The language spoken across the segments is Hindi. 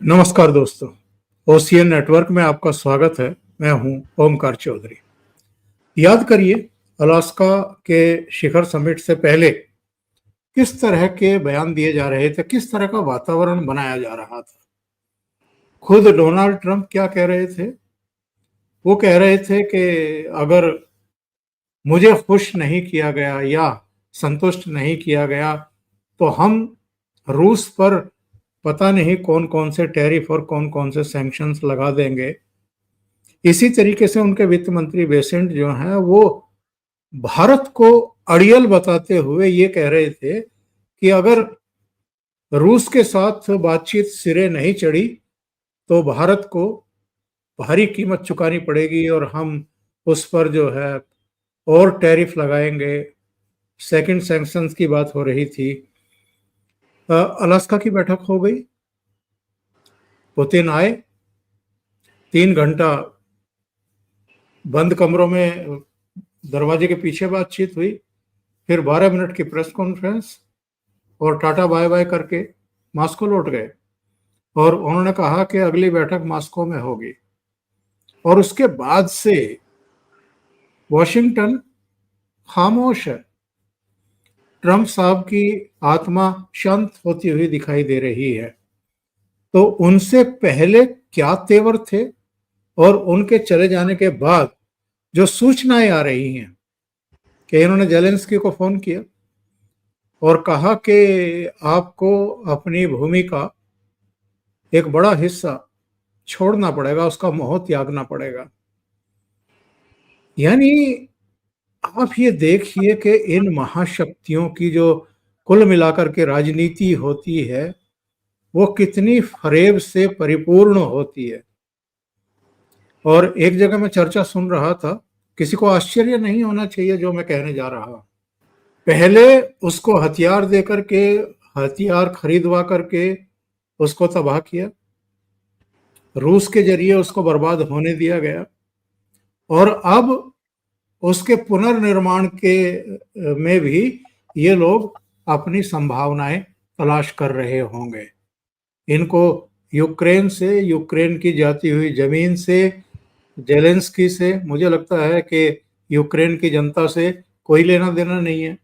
नमस्कार दोस्तों, ओशियन नेटवर्क में आपका स्वागत है। मैं हूं ओमकार चौधरी। याद करिए, अलास्का के शिखर समिट से पहले किस तरह के बयान दिए जा रहे थे, किस तरह का वातावरण बनाया जा रहा था। खुद डोनाल्ड ट्रंप क्या कह रहे थे? वो कह रहे थे कि अगर मुझे खुश नहीं किया गया या संतुष्ट नहीं किया गया तो हम रूस पर पता नहीं कौन कौन से टैरिफ और कौन कौन से सैंक्शंस लगा देंगे। इसी तरीके से उनके वित्त मंत्री बेसेंट जो हैं वो भारत को अड़ियल बताते हुए ये कह रहे थे कि अगर रूस के साथ बातचीत सिरे नहीं चढ़ी तो भारत को भारी कीमत चुकानी पड़ेगी और हम उस पर जो है और टैरिफ लगाएंगे। सेकंड सैंक्शंस की बात हो रही थी। अलास्का की बैठक हो गई, पुतिन आए, 3 घंटा बंद कमरों में दरवाजे के पीछे बातचीत हुई, फिर 12 मिनट की प्रेस कॉन्फ्रेंस और टाटा बाय बाय करके मॉस्को लौट गए और उन्होंने कहा कि अगली बैठक मॉस्को में होगी। और उसके बाद से वॉशिंगटन खामोश है। ट्रंप साहब की आत्मा शांत होती हुई दिखाई दे रही है। तो उनसे पहले क्या तेवर थे और उनके चले जाने के बाद जो सूचनाएं आ रही हैं कि इन्होंने जेलेंस्की को फोन किया और कहा कि आपको अपनी भूमि का एक बड़ा हिस्सा छोड़ना पड़ेगा, उसका मोह त्यागना पड़ेगा। यानी आप ये देखिए कि इन महाशक्तियों की जो कुल मिलाकर के राजनीति होती है वो कितनी फरेब से परिपूर्ण होती है। और एक जगह मैं चर्चा सुन रहा था, किसी को आश्चर्य नहीं होना चाहिए जो मैं कहने जा रहा हूं। पहले उसको हथियार दे करके, हथियार खरीदवा करके उसको तबाह किया, रूस के जरिए उसको बर्बाद होने दिया गया और अब उसके पुनर्निर्माण के में भी ये लोग अपनी संभावनाएं तलाश कर रहे होंगे। इनको यूक्रेन से, यूक्रेन की जाती हुई जमीन से, जेलेंस्की से, मुझे लगता है कि यूक्रेन की जनता से कोई लेना देना नहीं है।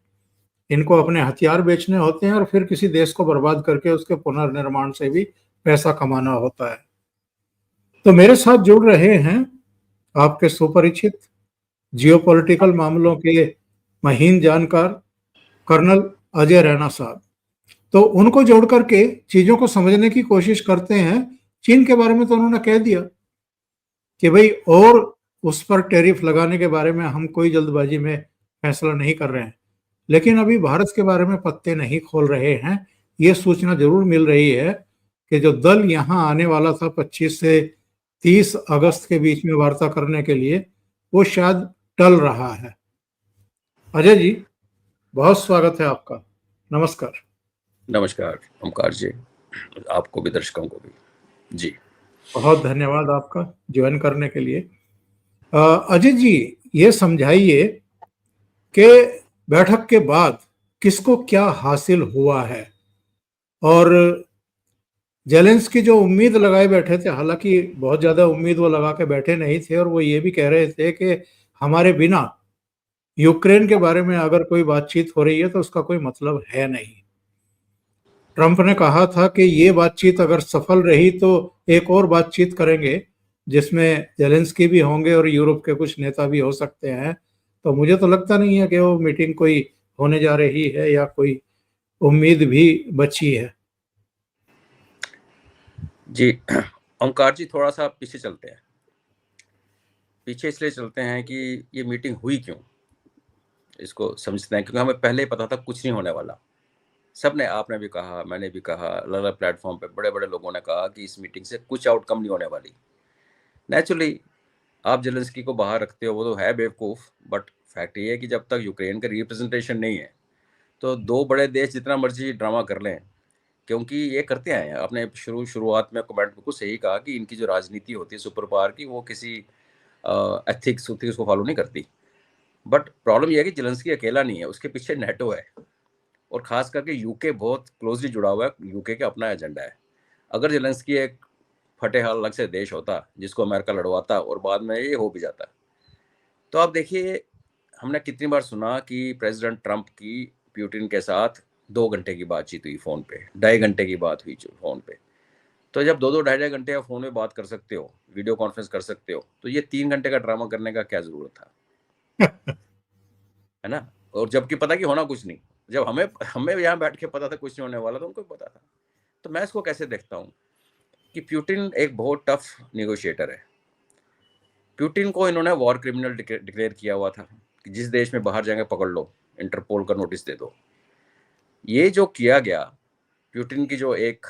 इनको अपने हथियार बेचने होते हैं और फिर किसी देश को बर्बाद करके उसके पुनर्निर्माण से भी पैसा कमाना होता है। तो मेरे साथ जुड़ रहे हैं आपके सुपरिचित जियोपॉलिटिकल मामलों के महीन जानकार कर्नल अजय रैना साहब। तो उनको जोड़ करके चीजों को समझने की कोशिश करते हैं। चीन के बारे में तो उन्होंने कह दिया कि भाई और उस पर टैरिफ लगाने के बारे में हम कोई जल्दबाजी में फैसला नहीं कर रहे हैं, लेकिन अभी भारत के बारे में पत्ते नहीं खोल रहे हैं। ये सूचना जरूर मिल रही है कि जो दल यहाँ आने वाला था 25 से 30 अगस्त के बीच में वार्ता करने के लिए, वो शायद टल रहा है। अजय जी, बहुत स्वागत है आपका। नमस्कार। नमस्कार ओमकार जी, आपको भी, दर्शकों को भी जी। बहुत धन्यवाद आपका ज्वाइन करने के लिए। अजय जी, ये समझाइए कि बैठक के बाद किसको क्या हासिल हुआ है और जेलेंस्की जो उम्मीद लगाए बैठे थे, हालांकि बहुत ज्यादा उम्मीद वो लगा के बैठे नहीं थे और वो ये भी कह रहे थे कि हमारे बिना यूक्रेन के बारे में अगर कोई बातचीत हो रही है तो उसका कोई मतलब है नहीं। ट्रंप ने कहा था कि ये बातचीत अगर सफल रही तो एक और बातचीत करेंगे जिसमें जेलेंस्की भी होंगे और यूरोप के कुछ नेता भी हो सकते हैं। तो मुझे तो लगता नहीं है कि वो मीटिंग कोई होने जा रही है या कोई उम्मीद भी बची है। जी ओमकार जी, थोड़ा सा पीछे चलते हैं। पीछे इसलिए चलते हैं कि ये मीटिंग हुई क्यों, इसको समझते हैं। क्योंकि हमें पहले ही पता था कुछ नहीं होने वाला। सबने, आपने भी कहा, मैंने भी कहा, अलग अलग प्लेटफॉर्म पे बड़े बड़े लोगों ने कहा कि इस मीटिंग से कुछ आउटकम नहीं होने वाली। नेचुरली आप जेलेंस्की को बाहर रखते हो, वो तो है बेवकूफ़, बट फैक्ट ये है कि जब तक यूक्रेन का रिप्रेजेंटेशन नहीं है तो दो बड़े देश जितना मर्जी ड्रामा कर लें, क्योंकि ये करते आए हैं। आपने शुरुआत में कमेंट में कुछ सही कहा कि इनकी जो राजनीति होती है सुपर पावर की, वो किसी एथिक्स उथिक्स को फॉलो नहीं करती। बट प्रॉब्लम यह है कि जेलेंस्की अकेला नहीं है, उसके पीछे नेटो है और खास करके यूके बहुत क्लोजली जुड़ा हुआ है। यूके का अपना एजेंडा है। अगर जेलेंस्की एक फटे हाल अलग से देश होता जिसको अमेरिका लड़वाता और बाद में ये हो भी जाता। तो आप देखिए, हमने कितनी बार सुना कि प्रेसिडेंट ट्रंप की पुतिन के साथ 2 घंटे की बातचीत हुई फ़ोन पे, 2.5 घंटे की बात हुई फ़ोन पे। तो जब 2-2 ढाई-ढाई घंटे आप फ़ोन में बात कर सकते हो, वीडियो कॉन्फ्रेंस कर सकते हो, तो ये 3 घंटे का ड्रामा करने का क्या ज़रूरत था? है ना? और जबकि पता कि होना कुछ नहीं। जब हमें हमें यहाँ बैठ के पता था कुछ नहीं होने वाला, तो उनको भी पता था। तो मैं इसको कैसे देखता हूँ कि पुतिन एक बहुत टफ नेगोशिएटर है। पुतिन को इन्होंने वॉर क्रिमिनल डिक्लेयर किया हुआ था कि जिस देश में बाहर जाएंगे पकड़ लो, इंटरपोल का नोटिस दे दो। ये जो किया गया, पुतिन की जो एक,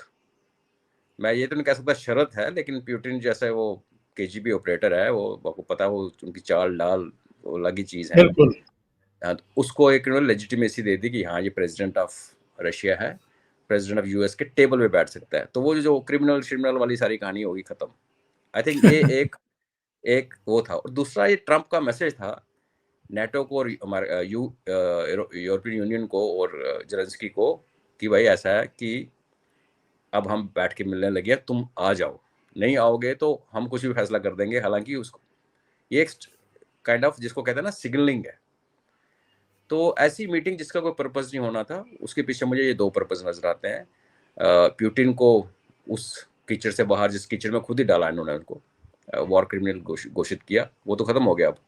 मैं ये तो नहीं कह सकता शर्त है, लेकिन पुतिन जैसे वो केजीबी ऑपरेटर है, वो आपको पता है, वो उनकी चाल डाल वो अलग ही चीज़ है। बिल्कुल। हाँ, तो उसको एक लेजिटिमेसी दे दी कि हाँ ये प्रेसिडेंट ऑफ रशिया है, प्रेसिडेंट ऑफ यूएस के टेबल पे बैठ सकता है। तो वो जो क्रिमिनल श्रिमिनल वाली सारी कहानी होगी खत्म। आई थिंक ये एक एक वो था। और दूसरा ये ट्रंप का मैसेज था नेटो को और हमारे यूरोपियन यूनियन को और जेलेंस्की को कि भाई ऐसा है कि अब हम बैठ के मिलने लगे, तुम आ जाओ, नहीं आओगे तो हम कुछ भी फैसला कर देंगे। हालांकि उसको ये एक काइंड ऑफ जिसको कहते हैं ना सिग्नलिंग है। तो ऐसी मीटिंग जिसका कोई पर्पस नहीं होना था, उसके पीछे मुझे ये 2 पर्पस नजर आते हैं। पुतिन को उस कीचड़ से बाहर, जिस कीचड़ में खुद ही डाला इन्होंने उनको, वॉर क्रिमिनल घोषित किया, वो तो खत्म हो गया अब।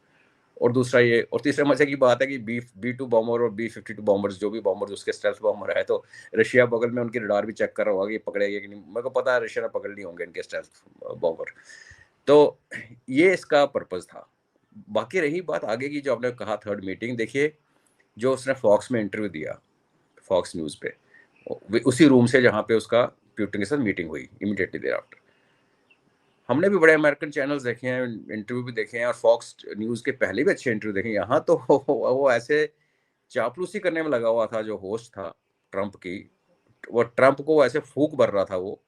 और दूसरा ये, और तीसरे मजे की बात है कि B-2 बॉम्बर और B-52 बॉम्बर्स, जो भी बॉम्बर्स उसके स्टेल्थ बॉम्बर है, तो रशिया बगल में उनकी रडार भी चेक कर रहा होगा कि पकड़ेगा कि नहीं। मेरे को पता है रशिया ने पकड़ लिए होंगे इनके स्टेल्थ बॉम्बर। तो ये इसका पर्पस था। बाकी रही बात आगे की, जो आपने कहा थर्ड मीटिंग, देखिए जो उसने फॉक्स में इंटरव्यू दिया, फॉक्स न्यूज़ पे, उसी रूम से जहाँ पे उसका पुतिन के साथ मीटिंग हुई इमीडिएटली देयर आफ्टर। हमने भी बड़े अमेरिकन चैनल्स देखे हैं, इंटरव्यू भी देखे हैं, और फॉक्स न्यूज़ के पहले भी अच्छे इंटरव्यू देखे हैं। यहाँ तो वो ऐसे चापलूसी करने में लगा हुआ था जो होस्ट था ट्रंप की, वो ट्रंप को ऐसे फूंक भर रहा था वो।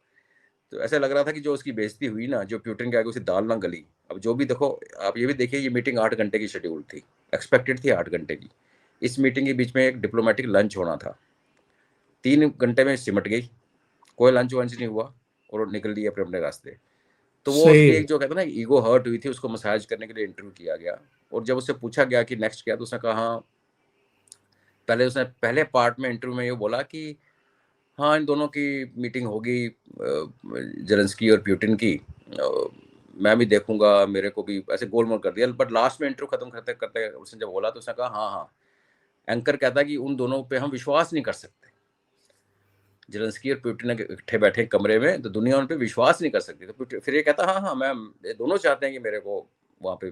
तो ऐसे लग रहा था कि जो उसकी बेइज्जती हुई ना, जो पुतिन के आगे उसे दाल ना गली। अब जो भी देखो, आप ये भी देखिए, ये मीटिंग 8 घंटे की शेड्यूल थी, एक्सपेक्टेड थी 8 घंटे की। इस मीटिंग के बीच में एक डिप्लोमेटिक लंच होना था, 3 घंटे में सिमट गई, कोई लंच वंच नहीं हुआ और निकल लिए अपने अपने रास्ते। तो वो सही उसकी है। एक जो कहते हैं ना ईगो हर्ट हुई थी, उसको मसाज करने के लिए इंटरव्यू किया गया। और जब उससे पूछा गया कि नेक्स्ट क्या, तो उसने कहा हाँ, पहले उसने पहले पार्ट में इंटरव्यू में ये बोला कि हाँ इन दोनों की मीटिंग होगी, जेलेंस्की और पुतिन की, मैं भी देखूंगा, मेरे को भी ऐसे गोलमोल कर दिया। बट लास्ट में इंटरव्यू खत्म करते करते उसने जब बोला, तो उसने कहा हाँ हाँ, एंकर कहता है कि उन दोनों पे हम विश्वास नहीं कर सकते। जेलेंस्की और पुतिन इकट्ठे बैठे कमरे में, तो दुनिया उन पे विश्वास नहीं कर सकती। तो फिर ये कहता हाँ हाँ, मैं, ये दोनों चाहते हैं कि मेरे को वहाँ पे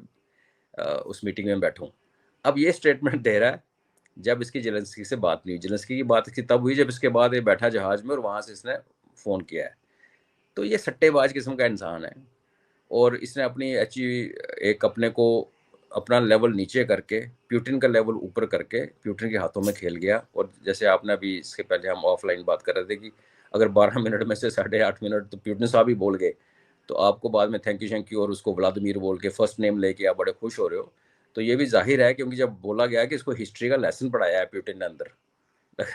उस मीटिंग में बैठूं। अब ये स्टेटमेंट दे रहा है जब इसकी जेलेंस्की से बात नहीं हुई। जेलेंस्की की बात इसकी तब हुई जब इसके बाद ये बैठा जहाज में और वहां से इसने फोन किया है। तो ये सट्टेबाज किस्म का इंसान है, और इसने अपनी अच्छी एक अपने को अपना लेवल नीचे करके पुतिन का लेवल ऊपर करके पुतिन के हाथों में खेल गया। और जैसे आपने अभी इसके पहले हम ऑफलाइन बात कर रहे थे कि अगर 12 मिनट में से 8.5 मिनट तो पुतिन साहब ही बोल गए, तो आपको बाद में थैंक यू और उसको व्लादिमीर बोल के फर्स्ट नेम लेके आप बड़े खुश हो रहे हो। तो ये भी जाहिर है, क्योंकि जब बोला गया कि इसको हिस्ट्री का लेसन पढ़ाया है पुतिन ने अंदर,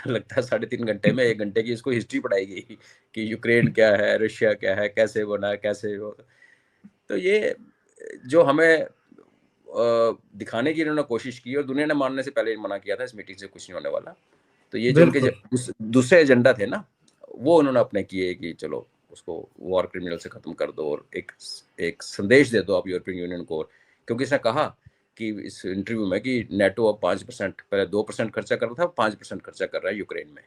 लगता है 3.5 घंटे में 1 घंटे की इसको हिस्ट्री पढ़ाई गई कि यूक्रेन क्या है, रशिया क्या है, कैसे बना, कैसे हो। तो ये जो हमें दिखाने की इन्होंने कोशिश की, और दुनिया ने मानने से पहले मना किया था इस मीटिंग से कुछ नहीं होने वाला। तो ये जो उनके बिल्कुल। दूसरे एजेंडा थे ना, वो उन्होंने अपने किए कि चलो उसको वॉर क्रिमिनल से खत्म कर दो और एक संदेश दे दो आप यूरोपियन यूनियन को। क्योंकि इसने कहा कि इस इंटरव्यू में कि नेटो अब 5%, पहले 2% खर्चा कर रहा था, 5% खर्चा कर रहा है यूक्रेन में।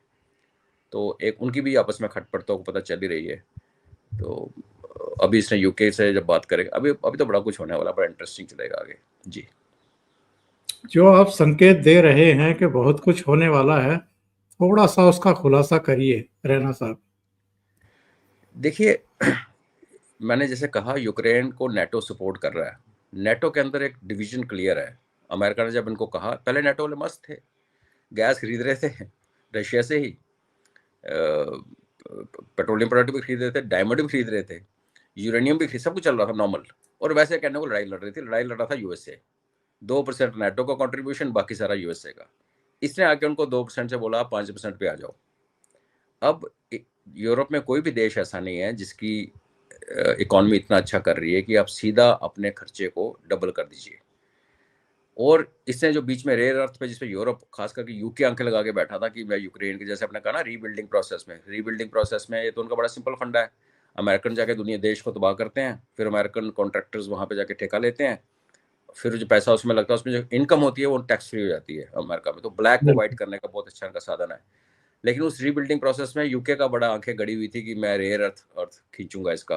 तो एक उनकी भी आपस में खटपट तो पता चल ही रही है। तो अभी इसने यूके से जब बात करेगा, अभी अभी तो बड़ा कुछ होने वाला, बड़ा इंटरेस्टिंग चलेगा आगे जी। जो आप संकेत दे रहे हैं कि बहुत कुछ होने वाला है, थोड़ा सा उसका खुलासा करिए रैना साहब। देखिए, मैंने जैसे कहा यूक्रेन को नेटो सपोर्ट कर रहा है, नेटो के अंदर एक डिवीजन क्लियर है। अमेरिका ने जब इनको कहा, पहले नेटो वाले मस्त थे, गैस खरीद रहे थे रशिया से ही, पेट्रोलियम प्रोडक्ट भी खरीद रहे थे, डायमंड भी खरीद रहे थे, यूरेनियम भी खरीद, सब कुछ चल रहा था नॉर्मल। और वैसे कहने को लड़ाई लड़ रही थी, लड़ाई लड़ रहा था यूएसए। 2% नेटो का कंट्रीब्यूशन, बाकी सारा यूएसए का। इसने आके उनको 2% से बोला 5% पे आ जाओ। अब यूरोप में कोई भी देश ऐसा नहीं है जिसकी इकोनॉमी इतना अच्छा कर रही है कि आप सीधा अपने खर्चे को डबल कर दीजिए। और इसने जो बीच में रेयर अर्थ पे, जिसपे यूरोप खास करके यूके आंखें लगा के बैठा था कि मैं यूक्रेन के, जैसे आपने कहा ना, रीबिल्डिंग प्रोसेस में ये तो उनका बड़ा सिंपल फंडा है। अमेरिकन जाके दुनिया देश को तबाह करते हैं, फिर अमेरिकन कॉन्ट्रैक्टर्स वहाँ पे जाके ठेका लेते हैं, फिर जो पैसा उसमें लगता है, उसमें जो इनकम होती है वो टैक्स फ्री हो जाती है अमेरिका में। तो ब्लैक को वाइट करने का बहुत अच्छा इनका साधन है। लेकिन उस रीबिल्डिंग प्रोसेस में यूके का बड़ा आंखें गड़ी हुई थी कि मैं रेयर अर्थ खींचूंगा इसका,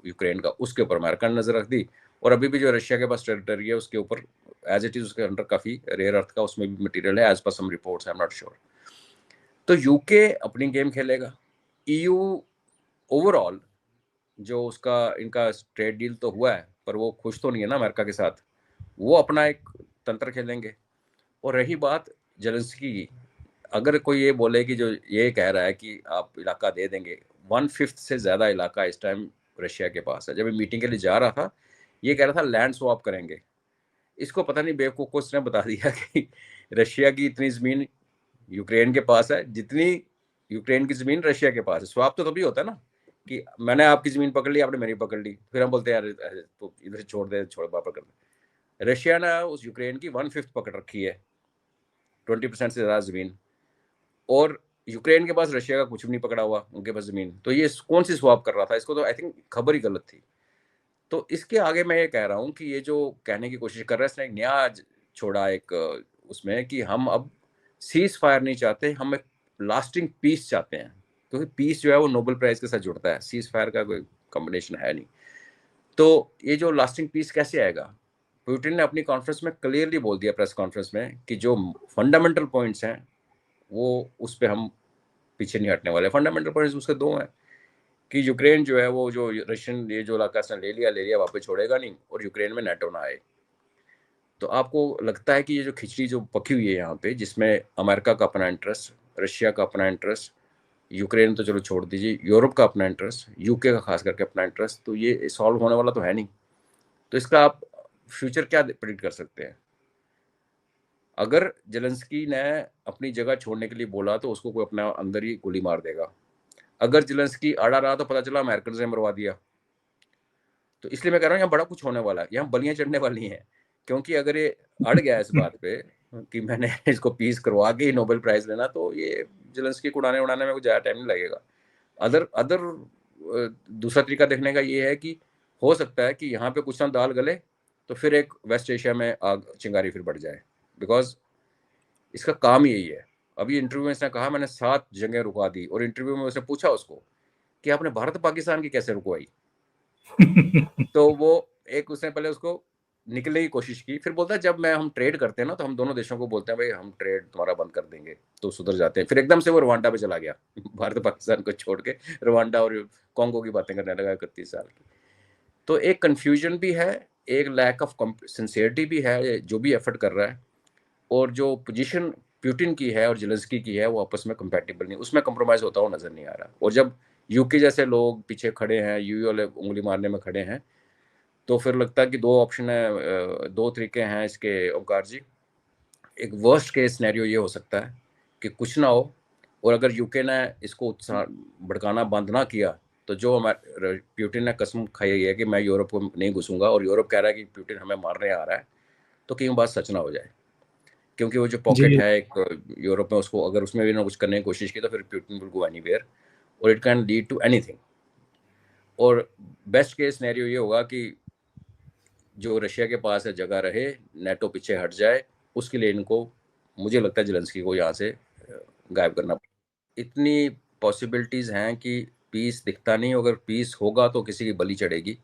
यूक्रेन का। उसके ऊपर अमेरिका ने नजर रख दी। और अभी भी जो रशिया के पास टेरिटरी है उसके ऊपर एज इट इज उसके अंडर काफी रेयर अर्थ का उसमें भी मटेरियल है, as per some reports, I am not sure. तो यूके अपनी गेम खेलेगा। ईयू ओवरऑल जो उसका इनका ट्रेड डील तो हुआ है, पर वो खुश तो नहीं है ना अमेरिका के साथ, वो अपना एक तंत्र खेलेंगे। और रही बात जेलेंस्की की, अगर कोई ये बोले कि जो ये कह रहा है कि आप इलाका दे देंगे, 1/5 से ज्यादा इलाका इस टाइम रशिया के पास है। जब ये मीटिंग के लिए जा रहा था ये कह रहा था लैंड स्वैप करेंगे। इसको पता नहीं बेवकूफ को उसने बता दिया कि रशिया की इतनी जमीन यूक्रेन के पास है जितनी यूक्रेन की जमीन रशिया के पास है। स्वैप तो तभी होता है ना कि मैंने आपकी जमीन पकड़ ली, आपने मेरी पकड़ ली, फिर हम बोलते हैं यार तो इधर छोड़ दे, छोड़ वापस कर दे। रशिया ने उस यूक्रेन की 1/5 पकड़ रखी है, 20% से ज्यादा जमीन। और यूक्रेन के पास रशिया का कुछ भी नहीं पकड़ा हुआ, उनके पास जमीन। तो ये कौन सी स्वैप कर रहा था? इसको तो आई थिंक खबर ही गलत थी। तो इसके आगे मैं ये कह रहा हूँ कि ये जो कहने की कोशिश कर रहा है, इसने एक नया छोड़ा एक उसमें कि हम अब सीज फायर नहीं चाहते, हम एक लास्टिंग पीस चाहते हैं। क्योंकि पीस जो है वो नोबेल प्राइज के साथ जुड़ता है, सीज फायर का कोई कॉम्बिनेशन है नहीं। तो ये जो लास्टिंग पीस कैसे आएगा? पुतिन ने अपनी कॉन्फ्रेंस में क्लियरली बोल दिया, प्रेस कॉन्फ्रेंस में, कि जो फंडामेंटल पॉइंट्स हैं वो उस पर हम पीछे नहीं हटने वाले। फंडामेंटल पॉइंट्स उसके दो हैं कि यूक्रेन जो है वो जो रशियन ये जो इलाका इसने ले लिया वापस छोड़ेगा नहीं, और यूक्रेन में नेटो ना आए। तो आपको लगता है कि ये जो खिचड़ी जो पकी हुई है यहाँ पे, जिसमें अमेरिका का अपना इंटरेस्ट, रशिया का अपना इंटरेस्ट, यूक्रेन तो चलो छोड़ दीजिए, यूरोप का अपना इंटरेस्ट, यूके का खास करके अपना इंटरेस्ट, तो ये सॉल्व होने वाला तो है नहीं। तो इसका आप फ्यूचर क्या प्रेडिक्ट कर सकते हैं? अगर जेलेंस्की ने अपनी जगह छोड़ने के लिए बोला तो उसको कोई अपना अंदर ही गोली मार देगा। अगर जेलेंस्की अड़ा रहा तो पता चला अमेरिकन ने मरवा दिया। तो इसलिए मैं कह रहा हूँ यहाँ बड़ा कुछ होने वाला है, यहाँ बलियां चढ़ने वाली हैं। क्योंकि अगर ये अड़ गया इस बात पे कि मैंने इसको पीस करवा के ही नोबेल प्राइज लेना, तो ये जेलेंस्की को उड़ाने में कुछ ज़्यादा टाइम नहीं लगेगा। दूसरा तरीका देखने का ये है कि हो सकता है कि यहाँ पे कुछ ना दाल गले तो फिर एक वेस्ट एशिया में आग चिंगारी फिर बढ़ जाए, बिकॉज इसका काम यही है। अभी इंटरव्यू में इसने कहा मैंने 7 जगह रुकवा दी, और इंटरव्यू में उसने पूछा उसको कि आपने भारत पाकिस्तान की कैसे रुकवाई? तो वो एक उसने पहले उसको निकलने की कोशिश की, फिर बोलता है जब हम ट्रेड करते हैं ना तो हम दोनों देशों को बोलते हैं भाई हम ट्रेड तुम्हारा बंद कर देंगे, तो सुधर जाते हैं। फिर एकदम से वो रवांडा पे चला गया भारत पाकिस्तान को छोड़ के रवांडा और कॉन्गो की बातें करने लगा 31 साल की। तो एक कंफ्यूजन भी है, एक लैक ऑफ सिंसियरिटी भी है जो भी एफर्ट कर रहा है, और जो पोजीशन पुतिन की है और जेलेंस्की की है वो आपस में कंपैटिबल नहीं, उसमें कंप्रोमाइज होता हुआ नजर नहीं आ रहा। और जब यूके जैसे लोग पीछे खड़े हैं, यूयू वाले उंगली मारने में खड़े हैं, तो फिर लगता है कि 2 ऑप्शन है, 2 तरीके हैं इसके ओंकार जी। एक वर्स्ट केस सिनेरियो ये हो सकता है कि कुछ ना हो, और अगर यूके ने इसको भड़काना बंद ना किया तो जो पुतिन ने कसम खाई है कि मैं यूरोप को नहीं घुसूंगा, और यूरोप कह रहा है कि पुतिन हमें मारने आ रहा है, तो कहीं बात सच ना हो जाए। क्योंकि वो जो पॉकेट है एक यूरोप में, उसको अगर उसमें भी ना कुछ करने की कोशिश की तो फिर पुतिन विल गो एनीवेयर, और it can lead to anything. और बेस्ट केस सिनेरियो ये होगा कि जो रशिया के पास है जगह रहे, नेटो पीछे हट जाए, उसके लिए इनको, मुझे लगता है जेलेंस्की को यहाँ से गायब करना। इतनी पॉसिबिलिटीज़ हैं कि पीस दिखता नहीं, अगर पीस होगा तो किसी की बलि चढ़ेगी,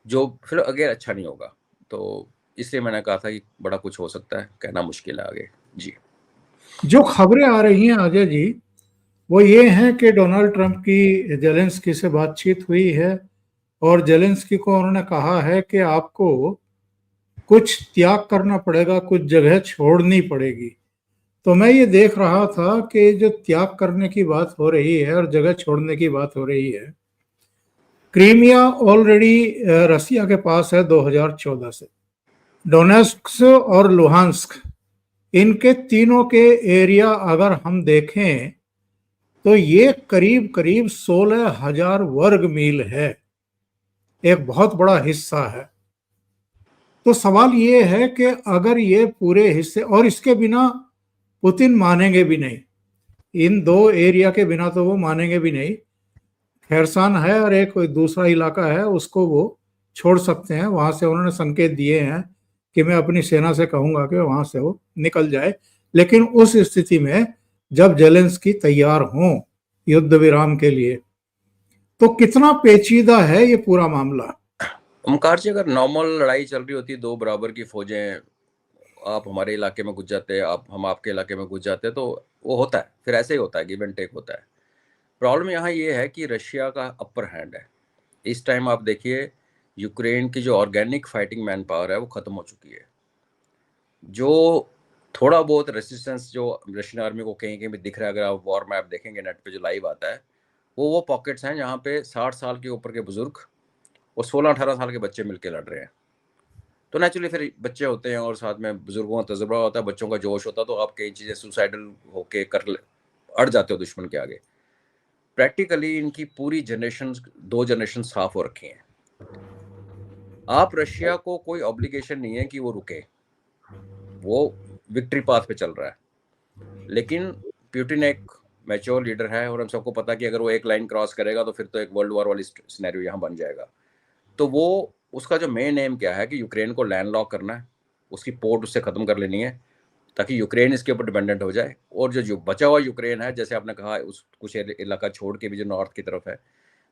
जो फिर अगर अच्छा नहीं होगा। तो इसलिए मैंने कहा था कि बड़ा कुछ हो सकता है, कहना मुश्किल है आगे जी। जो खबरें आ रही हैं अजय जी, वो ये हैं कि डोनाल्ड ट्रंप की जेलेंस्की से बातचीत हुई है, और जेलेंस्की को उन्होंने कहा है कि आपको कुछ त्याग करना पड़ेगा, कुछ जगह छोड़नी पड़ेगी। तो मैं ये देख रहा था कि जो त्याग करने की बात हो रही है और जगह छोड़ने की बात हो रही है, क्रीमिया ऑलरेडी रसिया के पास है 2014 से। डोनेस्क और लुहांस्क, इनके तीनों के एरिया अगर हम देखें तो ये करीब करीब 16,000 वर्ग मील है। एक बहुत बड़ा हिस्सा है। तो सवाल ये है कि अगर ये पूरे हिस्से, और इसके बिना पुतिन मानेंगे भी नहीं, इन दो एरिया के बिना तो वो मानेंगे भी नहीं। खैरसान है और एक कोई दूसरा इलाका है, उसको वो छोड़ सकते हैं, वहां से उन्होंने संकेत दिए हैं कि मैं अपनी सेना से कहूंगा कि वहां से वो निकल जाए। लेकिन उस स्थिति में जब जेलेंस्की तैयार हों युद्ध विराम के लिए, तो कितना पेचीदा है ये पूरा मामला। ओमकार जी, अगर नॉर्मल लड़ाई चल रही होती, दो बराबर की फौजें, आप हमारे इलाके में घुस जाते, हम आपके इलाके में घुस जाते, तो वो होता है, फिर ऐसे ही होता है, गिव एंड टेक होता है। प्रॉब्लम यहाँ ये है कि रशिया का अपर हैंड है इस टाइम। आप देखिए, यूक्रेन की जो ऑर्गेनिक फाइटिंग मैन पावर है वो खत्म हो चुकी है। जो थोड़ा बहुत रेसिस्टेंस जो रशियन आर्मी को कहीं कहीं भी दिख रहा है, अगर आप वॉर मैप देखेंगे नेट पे जो लाइव आता है, वो पॉकेट्स हैं जहाँ पे 60 साल के ऊपर के बुजुर्ग और 16-18 साल के बच्चे मिलके लड़ रहे हैं। तो नेचुरली फिर बच्चे होते हैं और साथ में बुजुर्गों का तजुर्बा होता है, बच्चों का जोश होता है, तो आप कई चीज़ें सुसाइडल होके अड़ जाते हो दुश्मन के आगे। प्रैक्टिकली इनकी पूरी जनरेशन, 2 जनरेशन साफ हो रखी हैं। आप रशिया को कोई ऑब्लिगेशन नहीं है कि वो रुके, वो विक्ट्री पाथ पे चल रहा है। लेकिन पुतिन एक मैच्योर लीडर है और हम सबको पता है कि अगर वो एक लाइन क्रॉस करेगा तो फिर तो एक वर्ल्ड वॉर वाली सिनेरियो यहाँ बन जाएगा। तो वो उसका जो मेन एम क्या है कि यूक्रेन को लैंड लॉक करना है, उसकी पोर्ट उससे ख़त्म कर लेनी है ताकि यूक्रेन इसके ऊपर डिपेंडेंट हो जाए। और जो बचा हुआ यूक्रेन है, जैसे आपने कहा, उस कुछ इलाका छोड़ के भी जो नॉर्थ की तरफ है,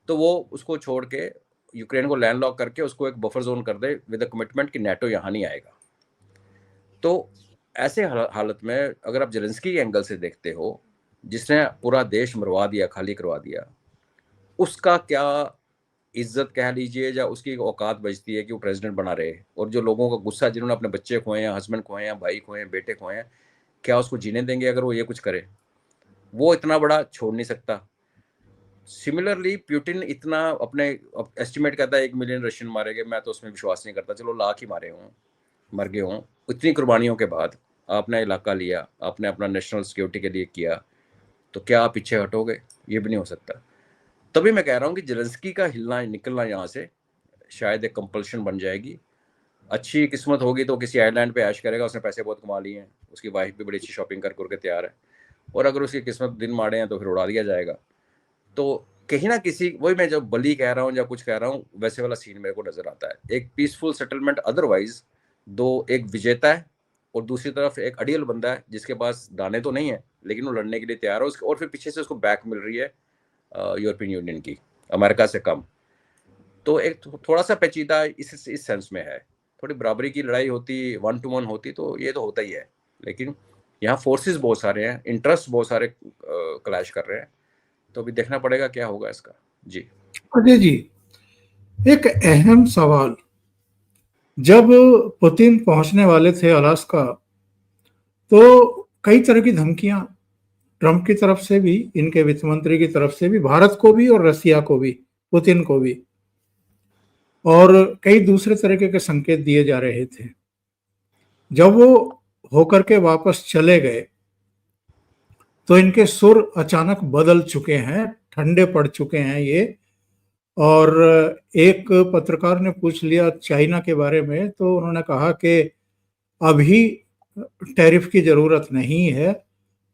तो वो उसको छोड़ के यूक्रेन को लैंड लॉक करके उसको एक बफर जोन कर दे विद द कमिटमेंट कि नेटो यहाँ नहीं आएगा। तो ऐसे हालत में अगर आप जेलेंस्की के एंगल से देखते हो, जिसने पूरा देश मरवा दिया, खाली करवा दिया, उसका क्या इज्जत कह लीजिए या उसकी औकात बचती है कि वो प्रेसिडेंट बना रहे? और जो लोगों का गुस्सा, जिन्होंने अपने बच्चे खोए हैं, हस्बैंड खोए हैं, भाई खोए हैं, बेटे खोए हैं, क्या उसको जीने देंगे अगर वो ये कुछ करे? वो इतना बड़ा छोड़ नहीं सकता। सिमिलरली पुतिन इतना अपने एस्टिमेट करता है 1 मिलियन रशियन मारे गए, मैं तो उसमें विश्वास नहीं करता। चलो लाख ही मारे हों, मर गए हों, इतनी कुर्बानियों के बाद आपने इलाका लिया, आपने अपना नेशनल सिक्योरिटी के लिए किया, तो क्या आप पीछे हटोगे? ये भी नहीं हो सकता। तभी मैं कह रहा हूँ कि जेलेंस्की का हिलना निकलना यहाँ से शायद एक कंपल्शन बन जाएगी। अच्छी किस्मत होगी तो किसी आइलैंड पे ऐश करेगा, उसने पैसे बहुत कमा लिए हैं, उसकी वाइफ भी बड़ी अच्छी शॉपिंग कर करके तैयार है, और अगर उसकी किस्मत दिन माड़े हैं तो फिर उड़ा दिया जाएगा। तो कहीं ना किसी, वही मैं जब बली कह रहा हूँ या कुछ कह रहा हूँ, वैसे वाला सीन मेरे को नजर आता है। एक पीसफुल सेटलमेंट, अदरवाइज दो, एक विजेता है और दूसरी तरफ एक अड़ियल बंदा है जिसके पास दाने तो नहीं है लेकिन वो लड़ने के लिए तैयार है, और फिर पीछे से उसको बैक मिल रही है यूरोपियन यूनियन की, अमेरिका से कम। तो एक थोड़ा सा पेचीदा इस सेंस में है। थोड़ी बराबरी की लड़ाई होती, 1 to 1 होती तो ये तो होता ही है, लेकिन यहाँ फोर्सेस बहुत सारे हैं, इंटरेस्ट बहुत सारे क्लैश कर रहे हैं, तो अभी देखना पड़ेगा क्या होगा इसका। जी अजय जी, एक अहम सवाल, जब पुतिन पहुंचने वाले थे अलास्का, तो कई तरह की धमकियां ट्रंप की तरफ से भी, इनके वित्त मंत्री की तरफ से भी, भारत को भी और रसिया को भी, पुतिन को भी, और कई दूसरे तरीके के संकेत दिए जा रहे थे। जब वो होकर के वापस चले गए तो इनके सुर अचानक बदल चुके हैं, ठंडे पड़ चुके हैं ये। और एक पत्रकार ने पूछ लिया चाइना के बारे में, तो उन्होंने कहा कि अभी टैरिफ की जरूरत नहीं है,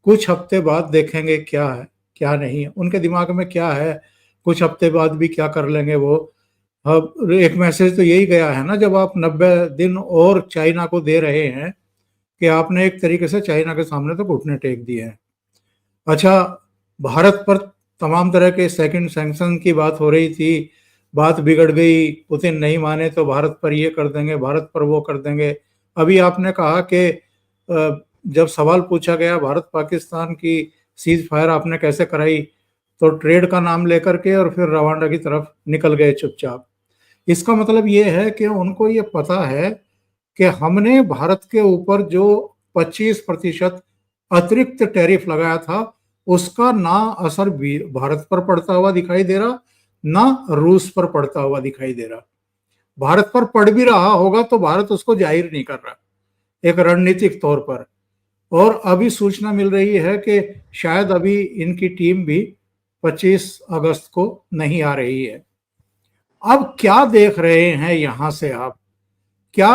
कुछ हफ्ते बाद देखेंगे क्या है क्या नहीं है। उनके दिमाग में क्या है, कुछ हफ्ते बाद भी क्या कर लेंगे वो। अब एक मैसेज तो यही गया है ना, जब आप 90 दिन और चाइना को दे रहे हैं, कि आपने एक तरीके से चाइना के सामने तो घुटने टेक दिए हैं। अच्छा, भारत पर तमाम तरह के सेकंड सैंक्शन की बात हो रही थी, बात बिगड़ गई, पुतिन नहीं माने तो भारत पर ये कर देंगे, भारत पर वो कर देंगे। अभी आपने कहा कि जब सवाल पूछा गया भारत पाकिस्तान की सीज फायर आपने कैसे कराई, तो ट्रेड का नाम लेकर के और फिर रवांडा की तरफ निकल गए चुपचाप। इसका मतलब ये है कि उनको ये पता है कि हमने भारत के ऊपर जो 25% अतिरिक्त टैरिफ लगाया था, उसका ना असर भारत पर पड़ता हुआ दिखाई दे रहा, ना रूस पर पड़ता हुआ दिखाई दे रहा। भारत पर पड़ भी रहा होगा तो भारत उसको जाहिर नहीं कर रहा एक रणनीतिक तौर पर। और अभी सूचना मिल रही है कि शायद अभी इनकी टीम भी 25 अगस्त को नहीं आ रही है। अब क्या देख रहे हैं यहां से आप? क्या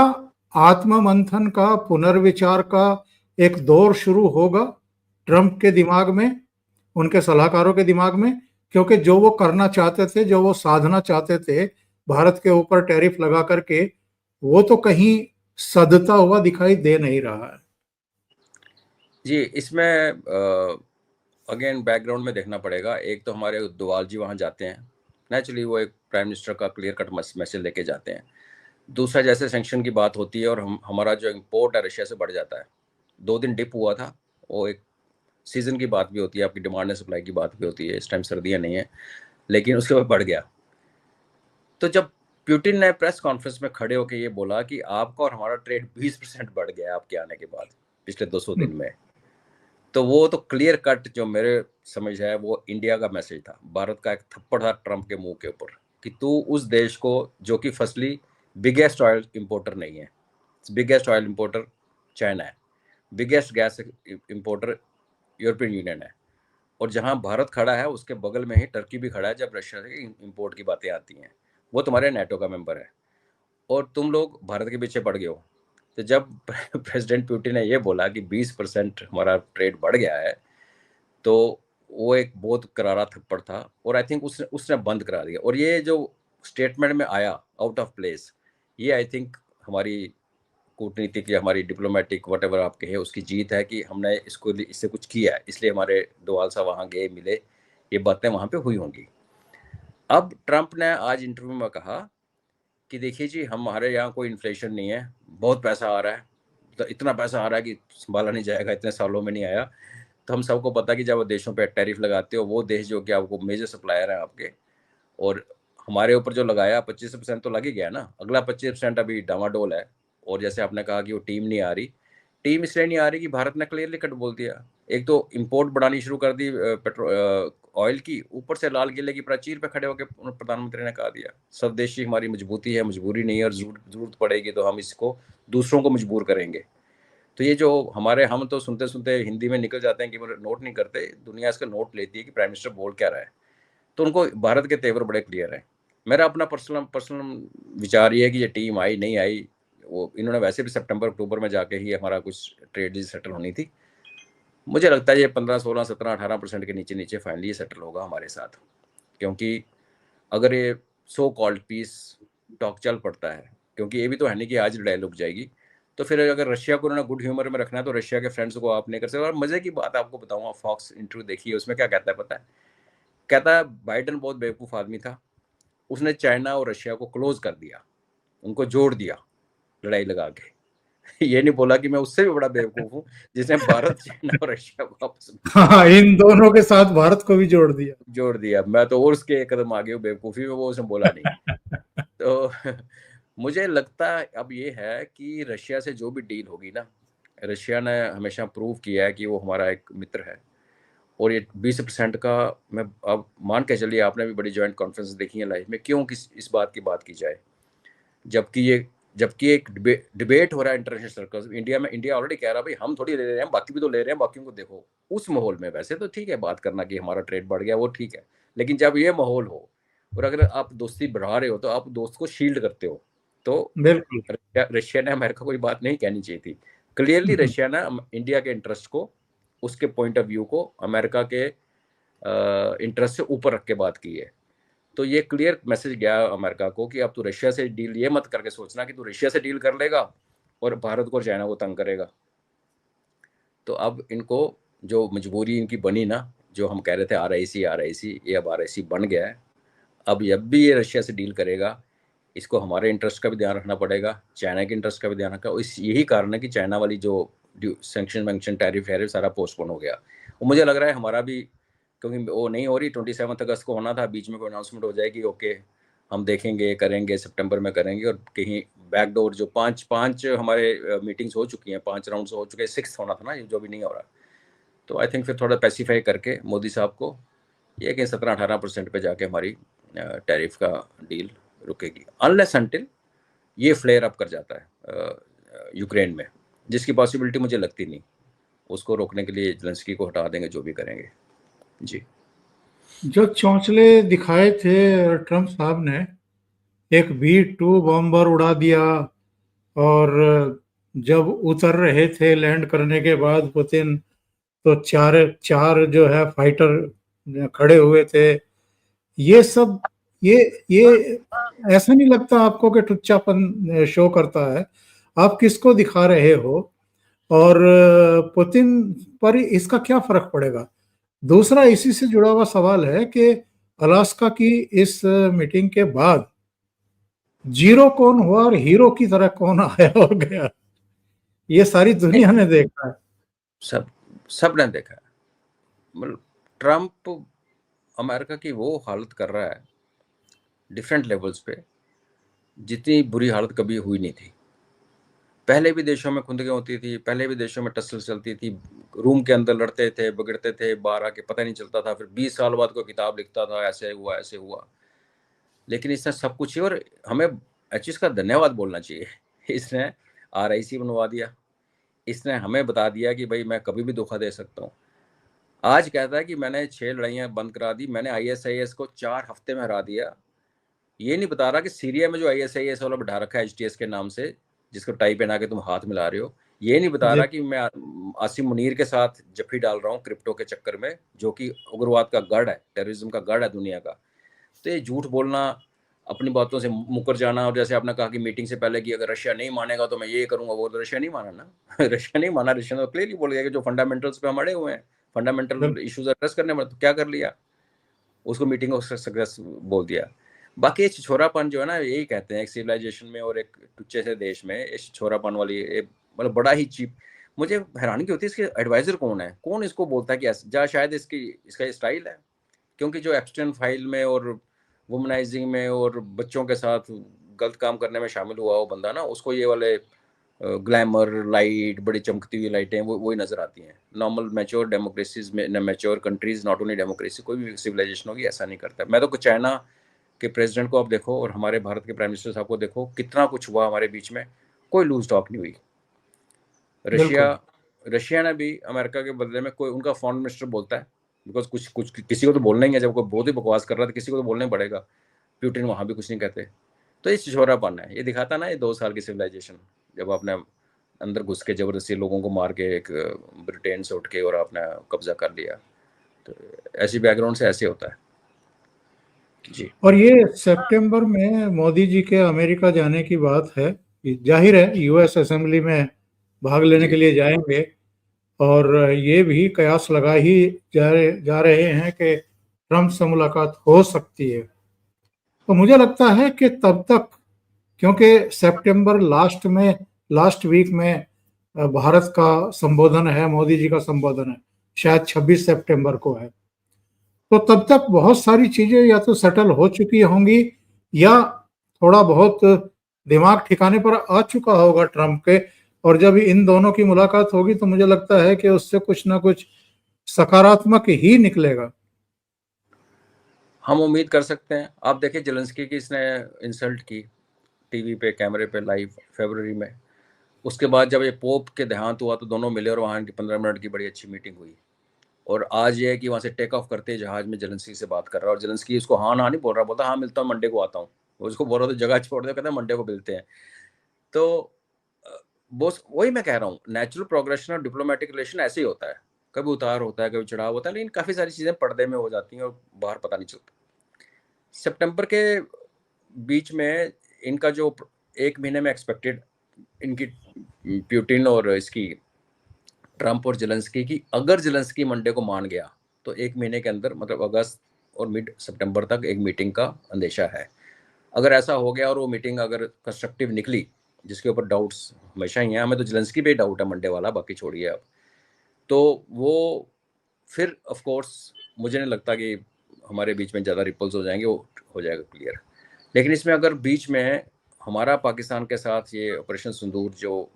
आत्ममंथन का, पुनर्विचार का एक दौर शुरू होगा ट्रंप के दिमाग में, उनके सलाहकारों के दिमाग में? क्योंकि जो वो करना चाहते थे, जो वो साधना चाहते थे भारत के ऊपर टैरिफ लगा करके, वो तो कहीं सदता हुआ दिखाई दे नहीं रहा है। जी, इसमें अगेन बैकग्राउंड में देखना पड़ेगा। एक तो हमारे डोवाल जी वहाँ जाते हैं, नेचुरली वो एक प्राइम मिनिस्टर का क्लियर कट मैसेज लेके जाते हैं। दूसरा, जैसे सैंक्शन की बात होती है और हमारा जो इम्पोर्ट है रशिया से बढ़ जाता है। 2 दिन डिप हुआ था, वो एक सीज़न की बात भी होती है, आपकी डिमांड एंड सप्लाई की बात भी होती है। इस टाइम सर्दियाँ नहीं है, लेकिन उसके बाद बढ़ गया। तो जब पुतिन ने प्रेस कॉन्फ्रेंस में खड़े होकर ये बोला कि आपका और हमारा ट्रेड 20% बढ़ गया है आपके आने के बाद पिछले 200 दिन में, तो वो तो क्लियर कट जो मेरे समझ है वो इंडिया का मैसेज था। भारत का एक थप्पड़ था ट्रंप के मुंह के ऊपर कि तू उस देश को, जो कि फर्स्टली बिगेस्ट ऑयल इंपोर्टर नहीं है, बिगेस्ट ऑयल इंपोर्टर चाइना है, biggest gas importer European union है, और जहां भारत खड़ा है उसके बगल में ही टर्की भी खड़ा है जब रशिया से इंपोर्ट की बातें आती हैं। वो तुम्हारे नेटो का मेंबर है और तुम लोग भारत के पीछे पड़ गए हो। तो जब प्रेसिडेंट पुतिन ने ये बोला कि 20% हमारा ट्रेड बढ़ गया है, तो वो एक बहुत करारा थप्पड़ था और आई थिंक उसने उसने बंद करा दिया। और ये जो स्टेटमेंट में आया आउट ऑफ प्लेस, ये आई थिंक हमारी कूटनीतिक या हमारी डिप्लोमेटिक वट एवर आप कहे उसकी जीत है कि हमने इसको इससे कुछ किया है, इसलिए हमारे डोवाल साहब वहाँ गए, मिले, ये बातें वहाँ पे हुई होंगी। अब ट्रंप ने आज इंटरव्यू में कहा कि देखिए जी, हमारे यहाँ कोई इन्फ्लेशन नहीं है, बहुत पैसा आ रहा है, तो इतना पैसा आ रहा है कि संभाला नहीं जाएगा, इतने सालों में नहीं आया। तो हम सबको पता है कि जब वो देशों पे टैरिफ लगाते हो, वो देश जो कि आपको मेजर सप्लायर है आपके, और हमारे ऊपर जो लगाया 25% तो लग ही गया ना, अगला 25% अभी डामाडोल है। और जैसे आपने कहा कि वो टीम नहीं आ रही, टीम इसलिए नहीं आ रही कि भारत ने क्लियरली कट बोल दिया। एक तो इंपोर्ट बढ़ानी शुरू कर दी पेट्रोल ऑयल की, ऊपर से लाल किले की प्राचीर पे खड़े होकर प्रधानमंत्री ने कहा दिया स्वदेशी हमारी मजबूती है, मजबूरी नहीं है, और जरूरत पड़ेगी तो हम इसको दूसरों को मजबूर करेंगे। तो ये जो हमारे, हम तो सुनते सुनते हिंदी में निकल जाते हैं कि वो नोट नहीं करते, दुनिया इसका नोट लेती है कि प्राइम मिनिस्टर बोल क्या रहा है। तो उनको भारत के तेवर बड़े क्लियर है। मेरा अपना पर्सनल विचार ये है कि ये टीम आई नहीं आई, वो इन्होंने वैसे भी सितंबर अक्टूबर में जाके ही हमारा कुछ ट्रेड डील सेटल होनी थी। मुझे लगता है ये 15 16 17 18% के नीचे नीचे फाइनली ये सेटल होगा हमारे साथ, क्योंकि अगर ये सो कॉल्ड पीस टॉक चल पड़ता है, क्योंकि ये भी तो है नहीं कि आज लड़ाई रुक जाएगी, तो फिर अगर रशिया को उन्होंने गुड ह्यूमर में रखना है तो रशिया के फ्रेंड्स को आप नहीं कर सकते। और मजे की बात आपको बताऊंगा, फॉक्स इंटरव्यू देखिए, उसमें क्या कहता है पता है? कहता है बाइडन बहुत बेवकूफ़ आदमी था, उसने चाइना और रशिया को क्लोज कर दिया, उनको जोड़ दिया लड़ाई लगा के। ये नहीं बोला कि मैं उससे भी बड़ा बेवकूफ हूँ जिसने भारत, चाइना और रशिया को आपस में हाँ, इन दोनों के साथ भारत को भी जोड़ दिया। जोड़ दिया। मैं तो और उसके एक कदम आगे हूँ बेवकूफ़ी में, वो उसने बोला नहीं। तो मुझे लगता है अब ये है कि रशिया से जो भी डील होगी ना, रशिया ने हमेशा प्रूव किया है कि वो हमारा एक मित्र है। और ये 20% का, मैं अब मान के चलिए, आपने भी बड़ी जॉइंट कॉन्फ्रेंस देखी है लाइफ में, क्यों किस इस बात की बात की जाए, जबकि एक डिबेट हो रहा है इंटरनेशनल सर्कल्स में। इंडिया में इंडिया ऑलरेडी कह रहा है भाई हम थोड़ी ले रहे हैं, बाकी भी तो ले रहे हैं, बाकियों को देखो। उस माहौल में वैसे तो ठीक है बात करना कि हमारा ट्रेड बढ़ गया, वो ठीक है, लेकिन जब ये माहौल हो और अगर आप दोस्ती बढ़ा रहे हो तो आप दोस्त को शील्ड करते हो। तो बिल्कुल। रशिया ने अमेरिका को ये बात नहीं कहनी चाहिए थी। क्लियरली रशिया ने इंडिया के इंटरेस्ट को, उसके पॉइंट ऑफ व्यू को अमेरिका के इंटरेस्ट से ऊपर रख के बात की है। तो ये क्लियर मैसेज गया अमेरिका को कि अब तू रशिया से डील ये मत करके सोचना कि तू रशिया से डील कर लेगा और भारत को और चाइना को तंग करेगा। तो अब इनको जो मजबूरी इनकी बनी ना, जो हम कह रहे थे RIC, ये अब RIC बन गया है। अब जब भी ये रशिया से डील करेगा, इसको हमारे इंटरेस्ट का भी ध्यान रखना पड़ेगा, चाइना के इंटरेस्ट का भी ध्यान रखा। इस यही कारण है कि चाइना वाली जो सैंक्शन वैंक्शन टैरिफ है सारा पोस्टपोन हो गया। और मुझे लग रहा है हमारा भी, क्योंकि वो नहीं हो रही, 27 अगस्त को होना था, बीच में कोई अनाउंसमेंट हो जाएगी, ओके हम देखेंगे, करेंगे, सितंबर में करेंगे, और कहीं बैकडोर जो पाँच हमारे मीटिंग्स हो चुकी हैं, 5 राउंड्स हो चुके हैं, 6th होना था ना, जो भी नहीं हो रहा। तो आई थिंक फिर थोड़ा पैसिफाई करके मोदी साहब को ये कि 17-18% पे जाके हमारी टैरिफ का डील रुकेगी, अनलेस अनटिल ये फ्लेयर अप कर जाता है यूक्रेन में, जिसकी पॉसिबिलिटी मुझे लगती नहीं। उसको रोकने के लिए ज़ेलेंस्की को हटा देंगे, जो भी करेंगे। जी। जो चौंचले दिखाए थे ट्रंप साहब ने, एक B-2 बॉम्बर उड़ा दिया, और जब उतर रहे थे लैंड करने के बाद पुतिन, तो चार चार जो है फाइटर खड़े हुए थे। ये सब, ये ये ऐसा नहीं लगता आपको कि टुच्चापन शो करता है? आप किसको दिखा रहे हो? और पुतिन पर इसका क्या फर्क पड़ेगा? दूसरा इसी से जुड़ा हुआ सवाल है कि अलास्का की इस मीटिंग के बाद जीरो कौन हुआ और हीरो की तरह कौन आया और गया, ये सारी दुनिया ने देखा है। सब ने देखा है। मतलब ट्रम्प अमेरिका की वो हालत कर रहा है डिफरेंट लेवल्स पे, जितनी बुरी हालत कभी हुई नहीं थी। पहले भी देशों में खुंदकें होती थी, पहले भी देशों में टसल चलती थी, रूम के अंदर लड़ते थे, बिगड़ते थे, बाहर आके पता नहीं चलता था, फिर 20 साल बाद कोई किताब लिखता था ऐसे हुआ ऐसे हुआ। लेकिन इसने सब कुछ ही, और हमें एचएस का धन्यवाद बोलना चाहिए। इसने RIC बनवा दिया, इसने हमें बता दिया कि भाई मैं कभी भी धोखा दे सकता हूँ। आज कहता है कि मैंने 6 लड़ाइयाँ बंद करा दी, मैंने ISIS को 4 हफ्ते में हरा दिया। ये नहीं बता रहा कि सीरिया में जो ISIS वाला बिठा रखा है HTS के नाम से, जिसको टाई पहना के तुम हाथ मिला रहे हो, ये नहीं बता रहा कि मैं आसिम मुनीर के साथ जफ्फी डाल रहा हूँ क्रिप्टो के चक्कर में, जो कि उग्रवाद का गढ़ है, टेररिज्म का गढ़ है दुनिया का। तो ये झूठ बोलना, अपनी बातों से मुकर जाना, और जैसे आपने कहा कि मीटिंग से पहले कि अगर रशिया नहीं मानेगा तो मैं ये करूंगा, वो तो रशिया नहीं माना ना। रशिया नहीं माना, रशिया तो क्लियरली बोल गया कि जो फंडामेंटल्स पे हम अड़े हुए हैं, फंडामेंटल इश्यूज एड्रेस करने में, तो क्या कर लिया, उसको मीटिंग को सक्सेस बोल दिया। बाकी ये छिछोरापन जो है ना, यही कहते हैं एक सिविलाइजेशन में और एक टुच्चे से देश में, ये छिछोरापन वाली मतलब बड़ा ही चीप। मुझे हैरानी होती है इसके एडवाइजर कौन है, कौन इसको बोलता है कि जा, शायद इसका स्टाइल है, क्योंकि जो एप्स्टेन फाइल में और वुमनाइजिंग में और बच्चों के साथ गलत काम करने में शामिल हुआ वो बंदा ना, उसको ये वाले ग्लैमर लाइट, बड़ी चमकती हुई लाइटें वही नजर आती हैं। नॉर्मल मैच्योर डेमोक्रेसीज में, mature countries, not only democracy, कोई भी सिविलाइजेशन होगी ऐसा नहीं करता। मैं तो चाइना के प्रेसिडेंट को आप देखो और हमारे भारत के प्राइम मिनिस्टर साहब को देखो, कितना कुछ हुआ हमारे बीच में, कोई लूज टॉक नहीं हुई। रशिया ने भी अमेरिका के बदले में, कोई उनका फॉरेन मिनिस्टर बोलता है, बिकॉज कुछ किसी को तो बोलना ही है, जब कोई बहुत ही बकवास कर रहा था किसी को तो बोलना ही पड़ेगा। प्यूटिन वहां भी कुछ नहीं कहते। तो ये छिछोरापन है, ये दिखाता ना ये 2 साल की सिविलाइजेशन, जब आपने अंदर घुस के जबरदस्ती लोगों को मार के एक ब्रिटेन से उठ के और आपने कब्जा कर लिया। तो ऐसी बैकग्राउंड से ऐसे होता है जी। और ये सितंबर में मोदी जी के अमेरिका जाने की बात है, जाहिर है US असेंबली में भाग लेने के लिए जाएंगे, और ये भी कयास लगा ही जा रहे हैं कि ट्रंप से मुलाकात हो सकती है। तो मुझे लगता है कि तब तक, क्योंकि सितंबर लास्ट वीक में भारत का संबोधन है, मोदी जी का संबोधन है, शायद 26 सितंबर को है, तो तब तक बहुत सारी चीजें या तो सेटल हो चुकी होंगी, या थोड़ा बहुत दिमाग ठिकाने पर आ चुका होगा ट्रंप के। और जब इन दोनों की मुलाकात होगी तो मुझे लगता है कि उससे कुछ ना कुछ सकारात्मक ही निकलेगा। हम उम्मीद कर सकते हैं। आप देखिए जेलेंस्की की इसने इंसल्ट की टीवी पे, कैमरे पे, लाइव, फरवरी में। उसके बाद जब ये पोप के देहांत हुआ तो दोनों मिले और वहाँ की 15 मिनट की बड़ी अच्छी मीटिंग हुई। और आज ये है कि वहाँ से टेक ऑफ करते जहाज में जेलेंस्की से बात कर रहा है, और जेलेंस्की उसको हाँ ना नहीं बोल रहा, बोलता हाँ मिलता हूँ, मंडे को आता हूँ। उसको बोल रहा तो जगह छोड़ दे, कहता है मंडे को मिलते हैं। तो बस वही मैं कह रहा हूँ, नेचुरल प्रोग्रेशन और डिप्लोमेटिक रिलेशन ऐसे ही होता है, कभी उतार होता है, कभी चढ़ाव होता है, लेकिन काफ़ी सारी चीज़ें पर्दे में हो जाती हैं और बाहर पता नहीं चलता। सितंबर के बीच में इनका जो 1 महीने में एक्सपेक्टेड इनकी प्यूटिन और इसकी ट्रंप और जेलेंस्की की, अगर जेलेंस्की मंडे को मान गया तो 1 महीने के अंदर, मतलब अगस्त और मिड सितंबर तक एक मीटिंग का अंदेशा है। अगर ऐसा हो गया और वो मीटिंग अगर कंस्ट्रक्टिव निकली, जिसके ऊपर डाउट्स हमेशा ही हैं, हमें तो जेलेंस्की पे डाउट है मंडे वाला, बाकी छोड़िए आप, तो वो फिर ऑफ कोर्स मुझे नहीं लगता कि हमारे बीच में ज़्यादा रिपल्स हो जाएंगे, वो हो जाएगा क्लियर। लेकिन इसमें अगर बीच में हमारा पाकिस्तान के साथ ये ऑपरेशन सिंदूर जो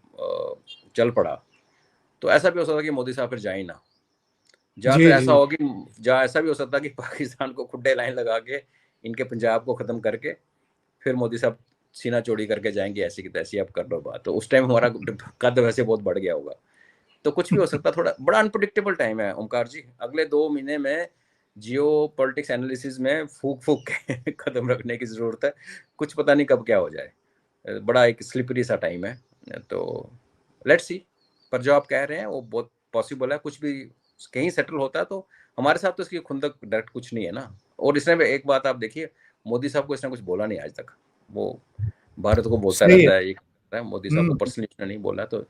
चल पड़ा, तो ऐसा भी हो सकता है कि मोदी साहब फिर जाए ना, जहाँ फिर ऐसा होगी, जहाँ ऐसा भी हो सकता है कि पाकिस्तान को खुड्डे लाइन लगा के इनके पंजाब को ख़त्म करके फिर मोदी साहब सीना चौड़ी करके जाएंगे, ऐसी की तैसी आप कर लो बात। तो उस टाइम हमारा कद वैसे बहुत बढ़ गया होगा, तो कुछ भी हो सकता है। थोड़ा बड़ा अनप्रेडिक्टेबल टाइम है ओमकार जी, अगले 2 महीने में जियो पॉलिटिक्स एनालिसिस में फूक के कदम रखने की ज़रूरत है, कुछ पता नहीं कब क्या हो जाए, बड़ा एक स्लिपरी सा टाइम है, तो लेट्स सी। पर जो आप कह रहे हैं वो बहुत पॉसिबल है, कुछ भी कहीं सेटल होता है तो हमारे साथ तो इसकी खुंदक डायरेक्ट कुछ नहीं है ना। और इसने एक बात आप देखिए, मोदी साहब को इसने कुछ बोला नहीं आज तक, वो भारत को बोलता सही रहता है। है, ये मोदी साहब को पर्सनली उसने नहीं बोला, तो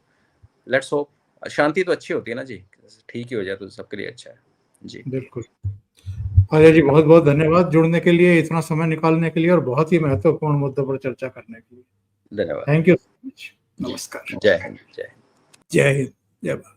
लेट्स होप शांति तो अच्छी होती है ना जी, ठीक ही हो जाए तो सबके लिए अच्छा है जी। बिल्कुल। अजय जी, बहुत बहुत धन्यवाद जुड़ने के लिए, इतना समय निकालने के लिए और बहुत ही महत्वपूर्ण मुद्दों पर चर्चा करने के लिए। धन्यवाद। Thank you so much. नमस्कार। जय हिंद। जय हिंद। जय हिंद। जय भारत।